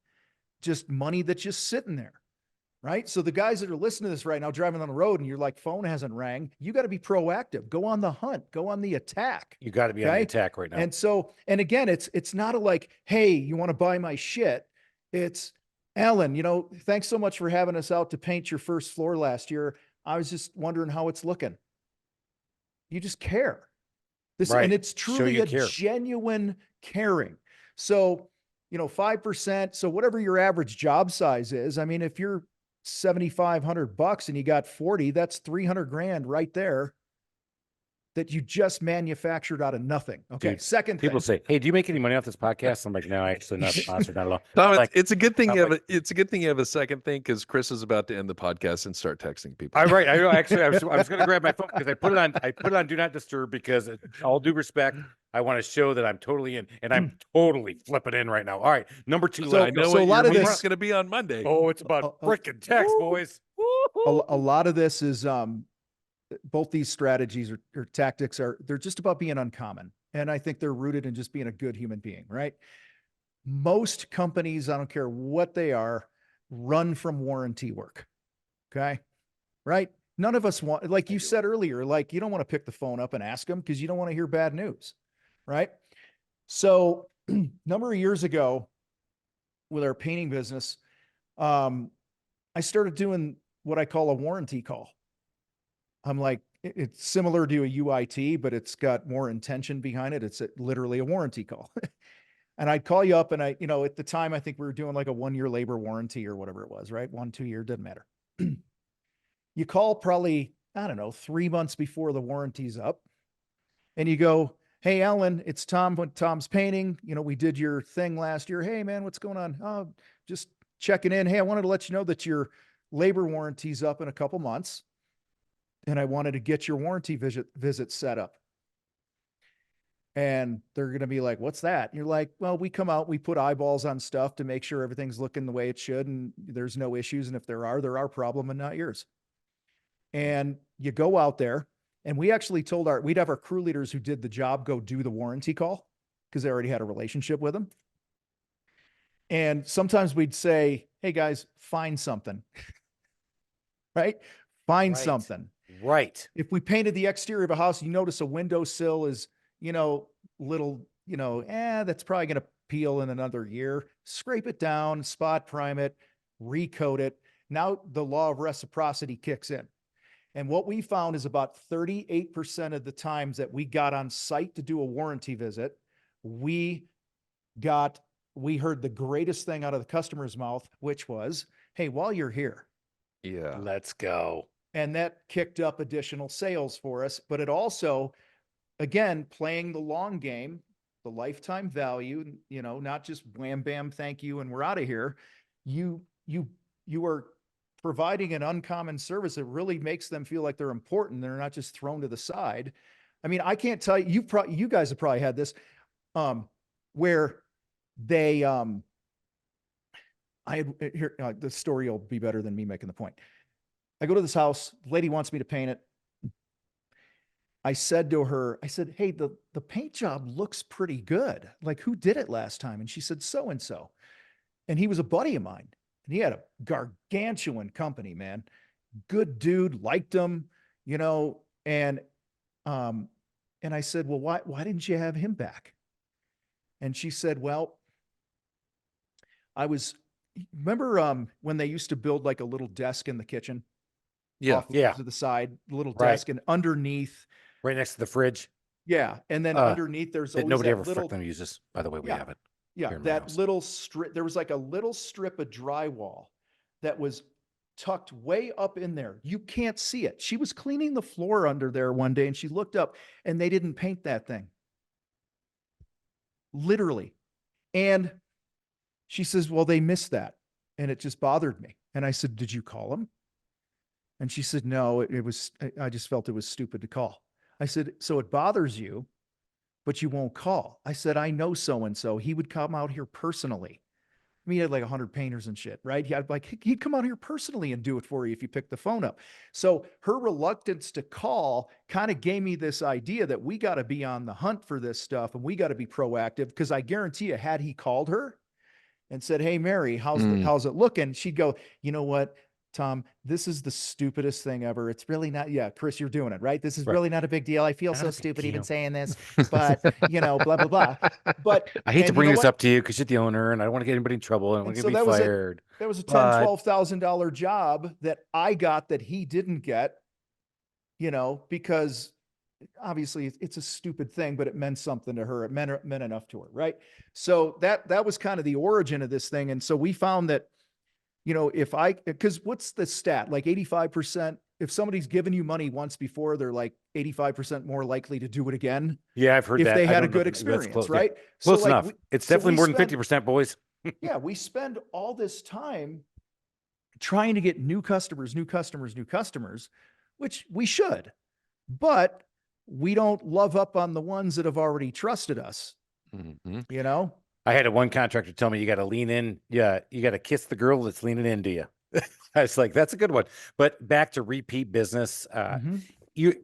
just money that's just sitting there. Right. So the guys that are listening to this right now, driving on the road and you're like, phone hasn't rang. You got to be proactive, go on the hunt, go on the attack. You got to be on the attack right now. And so, and again, it's not a like, hey, you want to buy my shit? It's, Alan, thanks so much for having us out to paint your first floor last year. I was just wondering how it's looking. You just care. And it's truly a genuine caring. So, 5%. So whatever your average job size is, I mean, if you're $7,500 and you got 40, that's 300 grand right there that you just manufactured out of nothing. Okay. Dude, second people say, "Hey, do you make any money off this podcast?" I'm like, "No, actually not sponsored, not at all." Tom, it's a good thing it's a good thing you have a second thing because Chris is about to end the podcast and start texting people. All right. I know. Actually, I was going to grab my phone because I put it on do not disturb because all due respect, I want to show that I'm totally in and I'm totally flipping in right now. All right. Number 2. So I know a lot of this is going to be on Monday. Oh, it's about freaking text, boys. A lot of this is, both these strategies or tactics they're just about being uncommon. And I think they're rooted in just being a good human being, right? Most companies, I don't care what they are, run from warranty work. Okay. Right. None of us want, like you said earlier, like you don't want to pick the phone up and ask them because you don't want to hear bad news. Right. So number of years ago with our painting business, I started doing what I call a warranty call. I'm like, it's similar to a UIT, but it's got more intention behind it. It's literally a warranty call. And I'd call you up and at the time, I think we were doing like a 1-year labor warranty or whatever it was, right? 1-2 year, doesn't matter. You call probably, I don't know, 3 months before the warranty's up and you go, "Hey, Alan, it's Tom with Tom's Painting. We did your thing last year. Hey man, what's going on? Oh, just checking in. Hey, I wanted to let you know that your labor warranty's up in a couple months. And I wanted to get your warranty visit set up." And they're going to be like, "What's that?" And you're like, "Well, we come out, we put eyeballs on stuff to make sure everything's looking the way it should. And there's no issues. And if there are our problem and not yours." And you go out there and we actually told we'd have our crew leaders who did the job go do the warranty call because they already had a relationship with them. And sometimes we'd say, "Hey guys, find something," right? Find something. Right. If we painted the exterior of a house, you notice a windowsill is, little, that's probably going to peel in another year. Scrape it down, spot prime it, recoat it. Now the law of reciprocity kicks in. And what we found is about 38% of the times that we got on site to do a warranty visit, we heard the greatest thing out of the customer's mouth, which was, "Hey, while you're here, let's go." And that kicked up additional sales for us. But it also, again, playing the long game, the lifetime value, not just wham, bam, thank you, and we're out of here. You are providing an uncommon service that really makes them feel like they're important. They're not just thrown to the side. I mean, I can't tell you, you guys have probably had this, where they, the story will be better than me making the point. I go to this house, lady wants me to paint it. I said to her, I said, hey, the paint job looks pretty good. Like, who did it last time? And she said, so-and-so. And he was a buddy of mine. And he had a gargantuan company, man. Good dude, liked him, and I said, well, why didn't you have him back? And she said, well, remember when they used to build like a little desk in the kitchen? Yeah. To the side, little desk, and underneath, right next to the fridge. Yeah. And then underneath there's that always nobody that ever little fucking uses. By the way, we have it. Yeah. That little strip, there was like a little strip of drywall that was tucked way up in there. You can't see it. She was cleaning the floor under there one day and she looked up and they didn't paint that thing. Literally. And she says, well, they missed that. And it just bothered me. And I said, did you call them? And she said, no, I just felt it was stupid to call. I said, so it bothers you, but you won't call. I said, I know so-and-so. He would come out here personally. I mean, he had like 100 painters and shit, right? He'd come out here personally and do it for you if you pick the phone up. So her reluctance to call kind of gave me this idea that we got to be on the hunt for this stuff and we got to be proactive, because I guarantee you, had he called her and said, hey, Mary, how's it looking? She'd go, you know what, Tom, this is the stupidest thing ever. It's really not. Yeah, Chris, you're doing it, right? This is really not a big deal. I feel so stupid even saying this, but blah, blah, blah. But I hate to bring this up to you because you're the owner and I don't want to get anybody in trouble and I want to get me fired. That was a $10,000, $12,000 job that I got that he didn't get, because obviously it's a stupid thing, but it meant something to her. It meant enough to her. Right. So that was kind of the origin of this thing. And so we found that, because what's the stat? Like 85%, if somebody's given you money once before, they're like 85% more likely to do it again. Yeah, I've heard that. If they had a good experience, right? Yeah. Close enough. It's definitely more than 50%, boys. Yeah, we spend all this time trying to get new customers, which we should, but we don't love up on the ones that have already trusted us, I had one contractor tell me you got to lean in. Yeah. You got to kiss the girl that's leaning into you. I was like, that's a good one. But back to repeat business.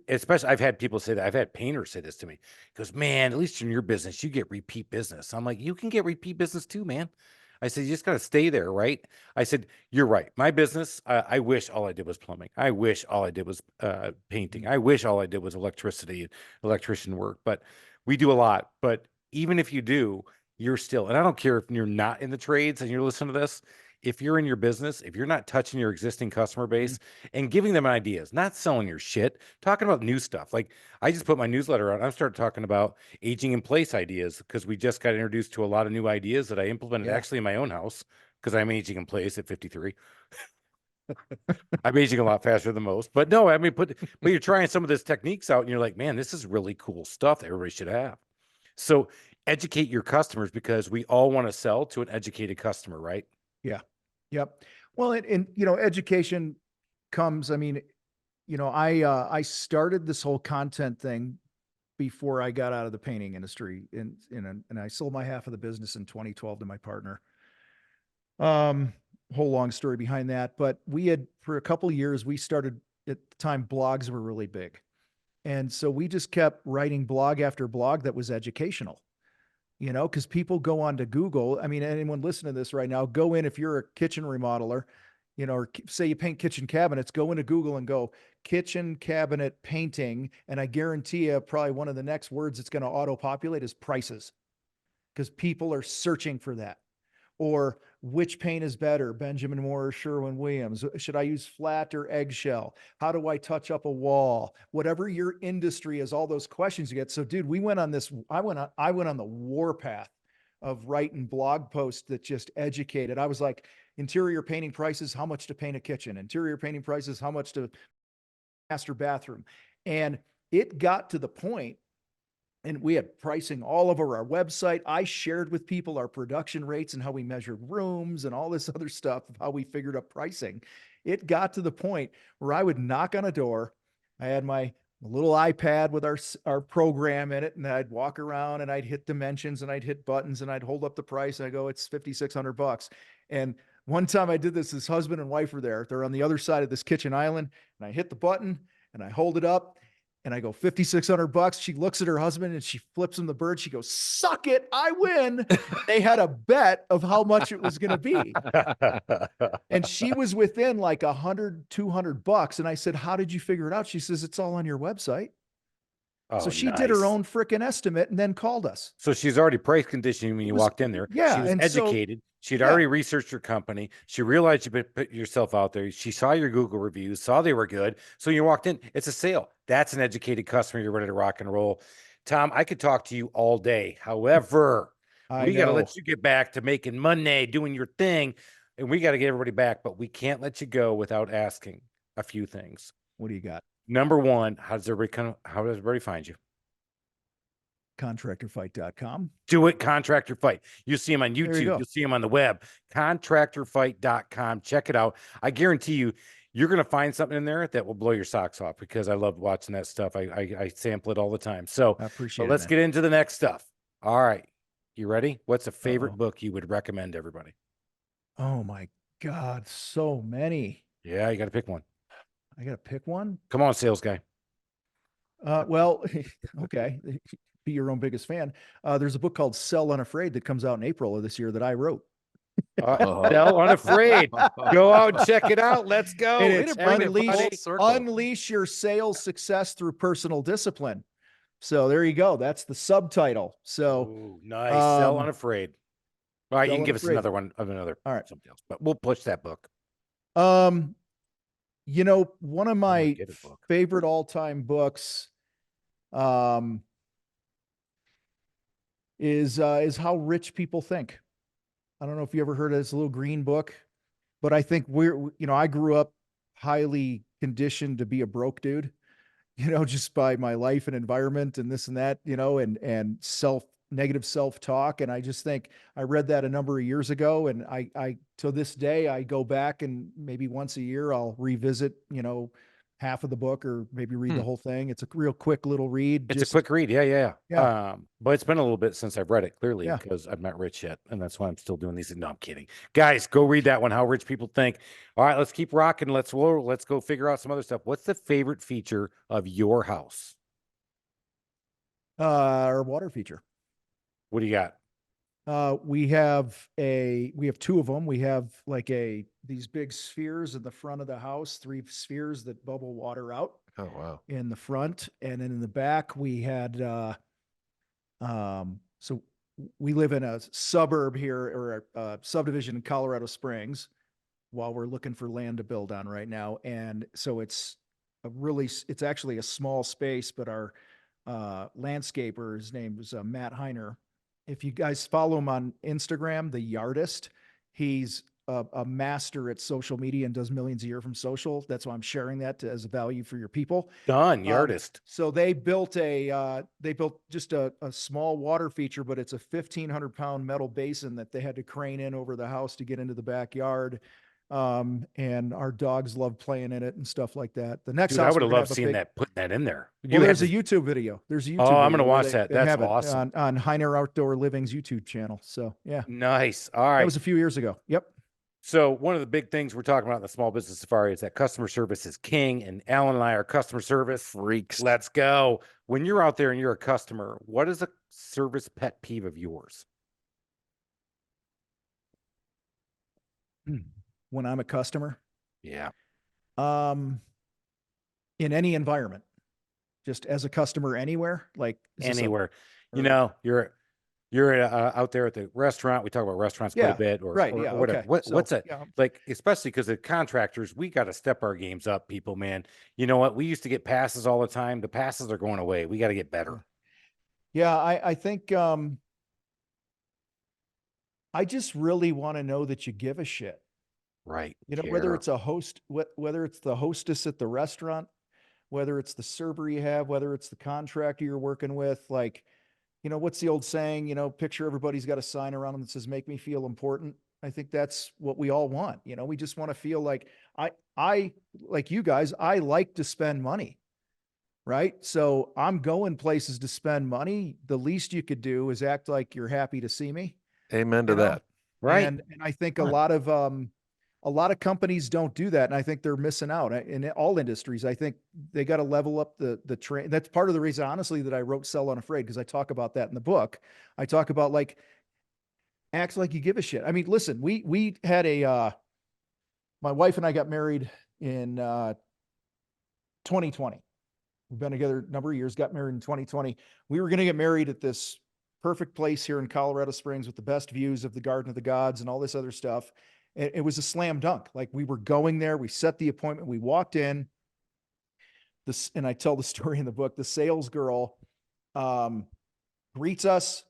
Especially I've had people say that. I've had painters say this to me. He goes, man, at least in your business, you get repeat business. I'm like, you can get repeat business too, man. I said, you just got to stay there, right? I said, you're right. My business, I wish all I did was plumbing. I wish all I did was painting. I wish all I did was electrician work. But we do a lot. But even if you do, you're still, and I don't care if you're not in the trades and you're listening to this, if you're in your business, if you're not touching your existing customer base and giving them ideas, not selling your shit, talking about new stuff. Like I just put my newsletter out. I started talking about aging in place ideas because we just got introduced to a lot of new ideas that I implemented actually in my own house because I'm aging in place at 53. I'm aging a lot faster than most, but no, I mean, but you're trying some of these techniques out and you're like, man, this is really cool stuff that everybody should have. So educate your customers because we all want to sell to an educated customer, right? Yeah. Yep. Well, and education comes, I mean, I started this whole content thing before I got out of the painting industry and I sold my half of the business in 2012 to my partner. Whole long story behind that, but we had, for a couple of years, we started at the time, blogs were really big. And so we just kept writing blog after blog that was educational, because people go on to Google. I mean, anyone listening to this right now, go in, if you're a kitchen remodeler, or say you paint kitchen cabinets, go into Google and go kitchen cabinet painting. And I guarantee you probably one of the next words it's going to auto-populate is prices, because people are searching for that. Or which paint is better, Benjamin Moore or Sherwin-Williams? Should I use flat or eggshell? How do I touch up a wall? Whatever your industry is, all those questions you get. So dude, we went on this, I went on the warpath of writing blog posts that just educated. I was like, interior painting prices, how much to paint a kitchen? Interior painting prices, how much to master bathroom? And it got to the point, and we had pricing all over our website. I shared with people our production rates and how we measured rooms and all this other stuff of how we figured up pricing. It got to the point where I would knock on a door. I had my little iPad with our program in it, and I'd walk around and I'd hit dimensions and I'd hit buttons and I'd hold up the price. And I go, it's $5,600. And one time I did this husband and wife were there. They're on the other side of this kitchen island, and I hit the button and I hold it up and I go $5,600. She looks at her husband and she flips him the bird. She goes, "Suck it, I win." They had a bet of how much it was going to be. And she was within like $100, $200. And I said, "How did you figure it out?" She says, "It's all on your website." Oh, so she did her own freaking estimate and then called us. So she's already price conditioning when you walked in there. Yeah. She was and educated. She'd already researched your company. She realized you put yourself out there. She saw your Google reviews, saw they were good. So you walked in. It's a sale. That's an educated customer. You're ready to rock and roll. Tom, I could talk to you all day. However, we got to let you get back to making money, doing your thing. And we got to get everybody back. But we can't let you go without asking a few things. What do you got? Number one, how does everybody find you? Contractorfight.com. Do it, Contractor Fight. You see him on YouTube. You'll see him on the web. Contractorfight.com. Check it out. I guarantee you, you're going to find something in there that will blow your socks off because I love watching that stuff. I sample it all the time. So I appreciate it. Let's get into the next stuff. All right. You ready? What's a favorite book you would recommend to everybody? Oh my God. So many. Yeah, you got to pick one. I got to pick one. Come on, sales guy. Well, okay. Be your own biggest fan. There's a book called Sell Unafraid that comes out in April of this year that I wrote. Sell Unafraid. Go out and check it out. Let's go. And it's unleash your sales success through personal discipline. So there you go. That's the subtitle. So ooh, nice. Sell Unafraid. All right, you can give us another one of another. All right, something else, but we'll push that book. You know, one of my favorite all-time books, is How Rich People Think. I don't know if you ever heard of this little green book, but I think I grew up highly conditioned to be a broke dude, just by my life and environment and this and that, and negative self-talk. And I just think I read that a number of years ago. And I to this day, I go back and maybe once a year I'll revisit, half of the book or maybe read the whole thing. It's a real quick little read. It's a quick read. Yeah. Yeah. But it's been a little bit since I've read it, clearly, because I'm not rich yet. And that's why I'm still doing these. No, I'm kidding. Guys, go read that one, How Rich People Think. All right, let's keep rocking. Let's go figure out some other stuff. What's the favorite feature of your house? Our water feature. What do you got? We have two of them. We have these big spheres in the front of the house, 3 spheres that bubble water out. Oh, wow. In the front. And then in the back, we had, so we live in a suburb here or a subdivision in Colorado Springs while we're looking for land to build on right now. And so it's actually a small space, but our landscaper, his name was Matt Heiner. If you guys follow him on Instagram, the Yardist, he's a master at social media and does millions a year from social. That's why I'm sharing that as a value for your people. Done, Yardist. So they built just a small water feature, but it's a 1,500-pound metal basin that they had to crane in over the house to get into the backyard. And our dogs love playing in it and stuff like that. The next house, I would have loved seeing that, putting that in there. There's a YouTube video. I'm going to watch that. That's awesome. On Heiner Outdoor Living's YouTube channel. So yeah. Nice. All right. That was a few years ago. Yep. So one of the big things we're talking about in the Small Business Safari is that customer service is king, and Alan and I are customer service freaks. Let's go. When you're out there and you're a customer, what is a service pet peeve of yours? When I'm a customer? Yeah. In any environment, just as a customer anywhere, anywhere, you're out there at the restaurant. We talk about restaurants quite a bit, or whatever. Okay. What's that? Especially because the contractors, we got to step our games up, people, man. You know what? We used to get passes all the time. The passes are going away. We got to get better. Yeah. I think, I just really want to know that you give a shit. Right. Whether it's whether it's the hostess at the restaurant, whether it's the server you have, whether it's the contractor you're working with, what's the old saying, picture everybody's got a sign around them that says, "Make me feel important." I think that's what we all want. We just want to feel like I like you guys, I like to spend money, right? So I'm going places to spend money. The least you could do is act like you're happy to see me. Amen to that. Right. And I think a lot of, a lot of companies don't do that. And I think they're missing out in all industries. I think they got to level up the train. That's part of the reason, honestly, that I wrote Sell Unafraid, because I talk about that in the book. I talk about like, act like you give a shit. I mean, listen, we had my wife and I got married in 2020. We've been together a number of years, got married in 2020. We were going to get married at this perfect place here in Colorado Springs with the best views of the Garden of the Gods and all this other stuff. It was a slam dunk. Like, we were going there. We set the appointment. We walked in. And I tell the story in the book. The sales girl greets us,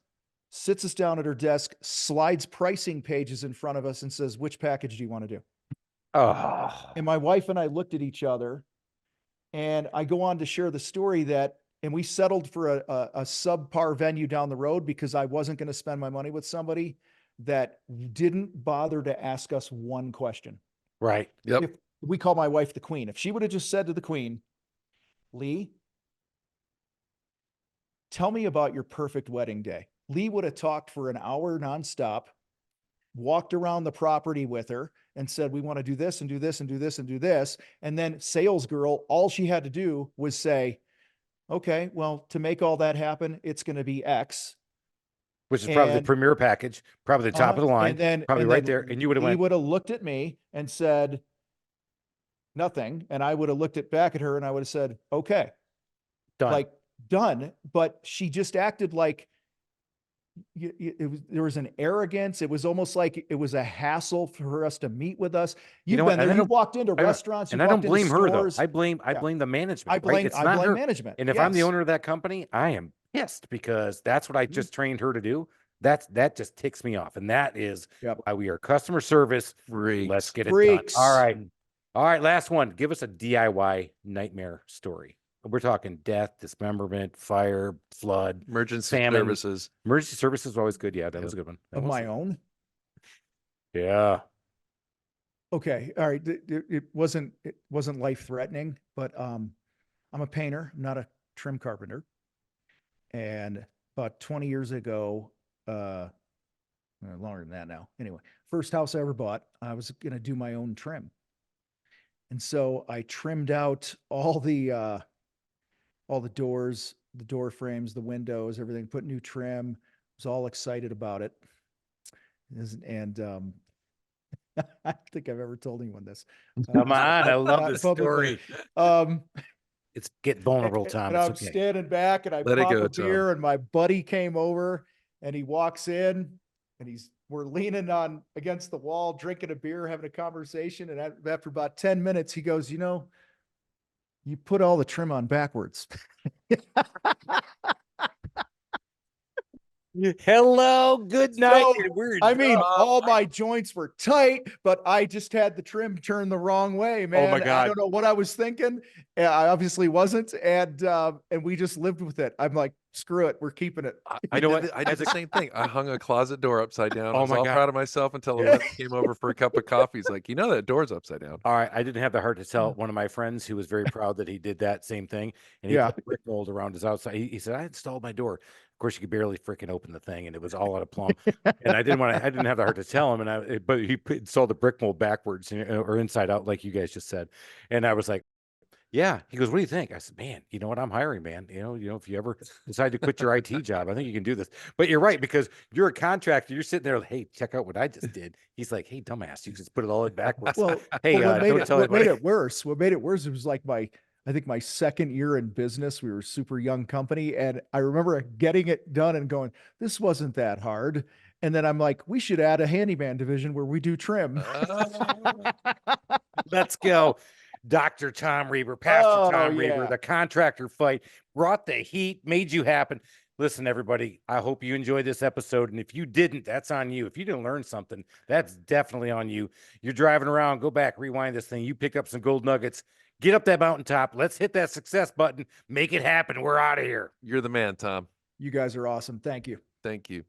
sits us down at her desk, slides pricing pages in front of us, and says, "Which package do you want to do?" Oh, And my wife and I looked at each other, and I go on to share the story and we settled for a subpar venue down the road because I wasn't going to spend my money with somebody that didn't bother to ask us one question. right. Yep. If we call my wife the queen, if she would have just said to the queen, "Lee, tell me about your perfect wedding day," Lee would have talked for an hour nonstop, walked around the property with her and said, "We want to do this and do this and do this and do this." And then sales girl, all she had to do was say, "Okay, well, to make all that happen, it's going to be X." Which is probably the premier package, probably the top of the line, probably right there. And you would have He would have looked at me and said nothing. And I would have looked back at her and I would have said, "Okay, done." like, done. But she just acted like there was an arrogance. It was almost like it was a hassle for us to meet with us. You've know been what? there. You walked into restaurants. And I don't blame her though. I blame the management. I blame It's not her. management. And if I'm the owner of that company, I am pissed because that's what I just trained her to do. That just ticks me off. And that is why we are customer service freaks. Let's get it done. All right. Last one. Give us a DIY nightmare story. We're talking death, dismemberment, fire, flood, emergency famine. services. Emergency services is always good. Yeah, that was a good one. Of my own. Yeah. Okay. All right. It wasn't life threatening, but I'm a painter. I'm not a trim carpenter. And about 20 years ago, longer than that now. Anyway, first house I ever bought, I was going to do my own trim. And so I trimmed out all the doors, the door frames, the windows, everything, put new trim, was all excited about it. And I don't think I've ever told anyone this. Come on, I love this story. It's get vulnerable, Tom. And I'm standing back and I pop a beer, and my buddy came over and he walks in and we're leaning on against the wall, drinking a beer, having a conversation. And after about 10 minutes, he goes, "You put all the trim on backwards." Hello, good night. All my joints were tight, but I just had the trim turned the wrong way, man. Oh my God. I don't know what I was thinking. I obviously wasn't. And we just lived with it. I'm like, screw it. We're keeping it. I did the same thing. I hung a closet door upside down. I was all God. proud of myself until a friend came over for a cup of coffee. He's like, that door's upside down. All right. I didn't have the heart to tell one of my friends who was very proud that he did that same thing. And he put the brick mold around his outside. He said, "I installed my door." Of course, you could barely freaking open the thing, and it was all out of plumb. And I didn't have the heart to tell him. But he installed the brick mold backwards or inside out, like you guys just said. And I was like, "Yeah." He goes, "What do you think?" I said, "Man, you know what? I'm hiring, man. If you ever decide to quit your IT job, I think you can do this." But you're right, because you're a contractor. You're sitting there like, "Hey, check out what I just did." He's like, "Hey, dumbass, you just put it all in backwards." Well, hey, what made it worse? What made it worse? It was like I think my second year in business. We were a super young company, and I remember getting it done and going, "This wasn't that hard." And then I'm like, "We should add a handyman division where we do trim." Let's go. Dr. Tom Reber, Pastor Tom Reber, the contractor fight, brought the heat, made you happen. Listen, everybody, I hope you enjoyed this episode. And if you didn't, that's on you. If you didn't learn something, that's definitely on you. You're driving around, go back, rewind this thing. You pick up some gold nuggets. Get up that mountaintop. Let's hit that success button. Make it happen. We're out of here. You're the man, Tom. You guys are awesome. Thank you. Thank you.